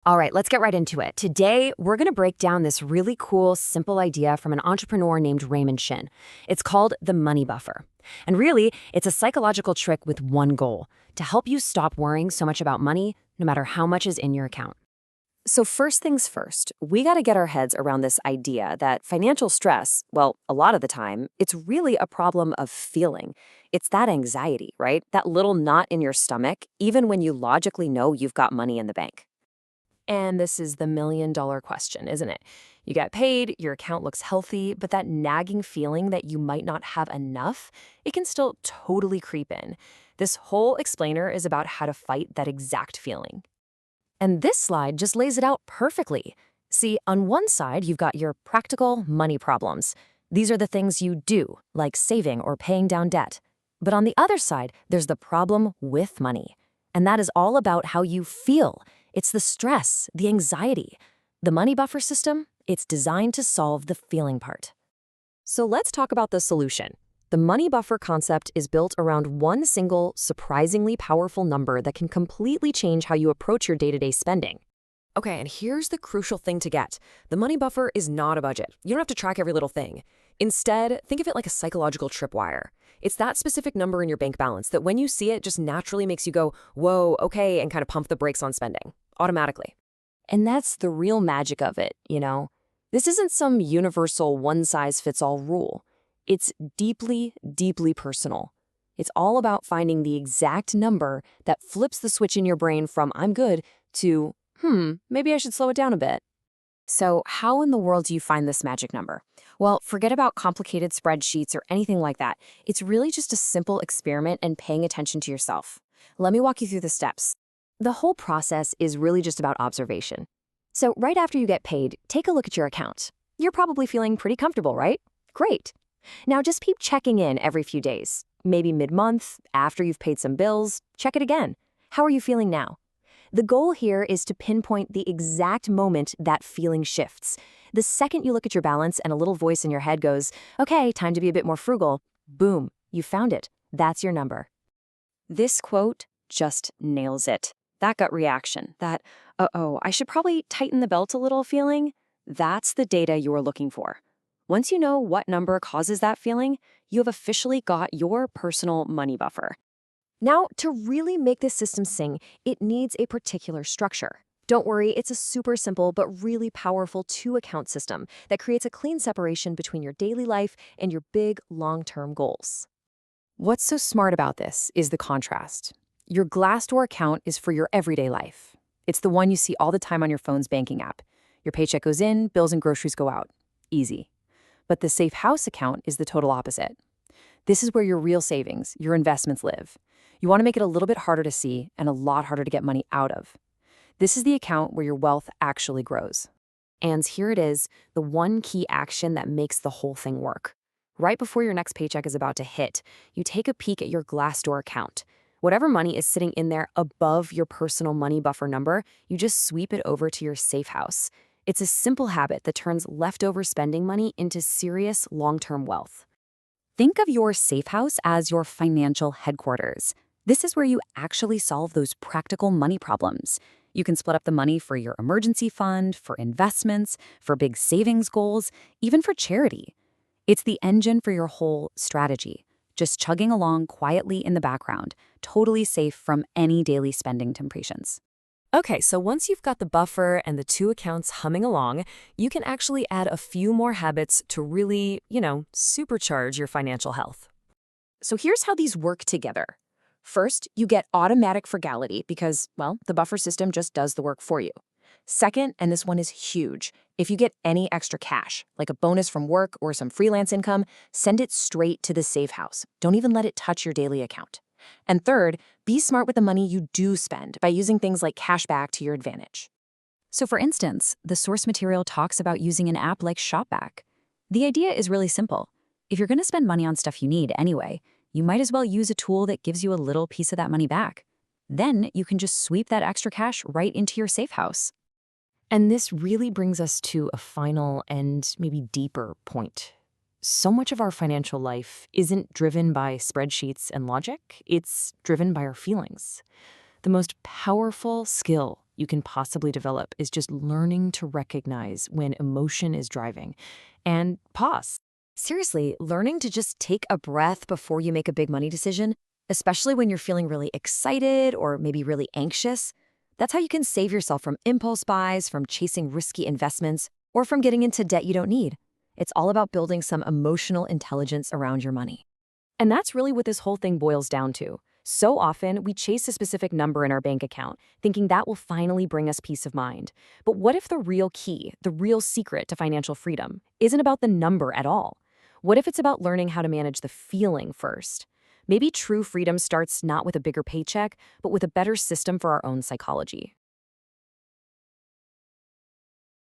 All right, let's get right into it. Today, we're going to break down this really cool, simple idea from an entrepreneur named Raymond Shin. It's called the money buffer. And really, it's a psychological trick with one goal: to help you stop worrying so much about money, no matter how much is in your account. So first things first, we got to get our heads around this idea that financial stress, well, a lot of the time, it's really a problem of feeling. It's that anxiety, right? That little knot in your stomach, even when you logically know you've got money in the bank. And this is the million-dollar question, isn't it? You get paid, your account looks healthy, but that nagging feeling that you might not have enough, it can still totally creep in. This whole explainer is about how to fight that exact feeling. And this slide just lays it out perfectly. See, on one side, you've got your practical money problems. These are the things you do, like saving or paying down debt. But on the other side, there's the problem with money. And that is all about how you feel. It's the stress, the anxiety. The money buffer system, it's designed to solve the feeling part. So let's talk about the solution. The money buffer concept is built around one single, surprisingly powerful number that can completely change how you approach your day-to-day spending. Okay, and here's the crucial thing to get. The money buffer is not a budget. You don't have to track every little thing. Instead, think of it like a psychological tripwire. It's that specific number in your bank balance that when you see it just naturally makes you go, whoa, okay, and kind of pump the brakes on spending, automatically. And that's the real magic of it, you know? This isn't some universal one-size-fits-all rule. It's deeply, deeply personal. It's all about finding the exact number that flips the switch in your brain from I'm good to, maybe I should slow it down a bit. So how in the world do you find this magic number? Well, forget about complicated spreadsheets or anything like that. It's really just a simple experiment and paying attention to yourself. Let me walk you through the steps. The whole process is really just about observation. So right after you get paid, take a look at your account. You're probably feeling pretty comfortable, right? Great. Now just keep checking in every few days. Maybe mid-month, after you've paid some bills, check it again. How are you feeling now? The goal here is to pinpoint the exact moment that feeling shifts. The second you look at your balance and a little voice in your head goes, okay, time to be a bit more frugal, boom, you found it. That's your number. This quote just nails it. That gut reaction, that, uh-oh, I should probably tighten the belt a little feeling, that's the data you're looking for. Once you know what number causes that feeling, you have officially got your personal money buffer. Now, to really make this system sing, it needs a particular structure. Don't worry, it's a super simple but really powerful two-account system that creates a clean separation between your daily life and your big, long-term goals. What's so smart about this is the contrast. Your Glassdoor account is for your everyday life. It's the one you see all the time on your phone's banking app. Your paycheck goes in, bills and groceries go out. Easy. But the Safe House account is the total opposite. This is where your real savings, your investments live. You want to make it a little bit harder to see and a lot harder to get money out of. This is the account where your wealth actually grows. And here it is, the one key action that makes the whole thing work. Right before your next paycheck is about to hit, you take a peek at your Glassdoor account. Whatever money is sitting in there above your personal money buffer number, you just sweep it over to your Safe House. It's a simple habit that turns leftover spending money into serious long-term wealth. Think of your Safe House as your financial headquarters. This is where you actually solve those practical money problems. You can split up the money for your emergency fund, for investments, for big savings goals, even for charity. It's the engine for your whole strategy, just chugging along quietly in the background, totally safe from any daily spending temptations. Okay, so once you've got the buffer and the two accounts humming along, you can actually add a few more habits to really, supercharge your financial health. So here's how these work together. First, you get automatic frugality because, well, the buffer system just does the work for you. Second, and this one is huge, if you get any extra cash, like a bonus from work or some freelance income, send it straight to the Safe House. Don't even let it touch your daily account. And third, be smart with the money you do spend by using things like cashback to your advantage. So for instance, the source material talks about using an app like Shopback. The idea is really simple. If you're going to spend money on stuff you need anyway, you might as well use a tool that gives you a little piece of that money back. Then you can just sweep that extra cash right into your Safe House. And this really brings us to a final and maybe deeper point. So much of our financial life isn't driven by spreadsheets and logic, it's driven by our feelings. The most powerful skill you can possibly develop is just learning to recognize when emotion is driving and pause. Seriously, learning to just take a breath before you make a big money decision, especially when you're feeling really excited or maybe really anxious, that's how you can save yourself from impulse buys, from chasing risky investments, or from getting into debt you don't need. It's all about building some emotional intelligence around your money. And that's really what this whole thing boils down to. So often, we chase a specific number in our bank account, thinking that will finally bring us peace of mind. But what if the real key, the real secret to financial freedom, isn't about the number at all? What if it's about learning how to manage the feeling first? Maybe true freedom starts not with a bigger paycheck, but with a better system for our own psychology.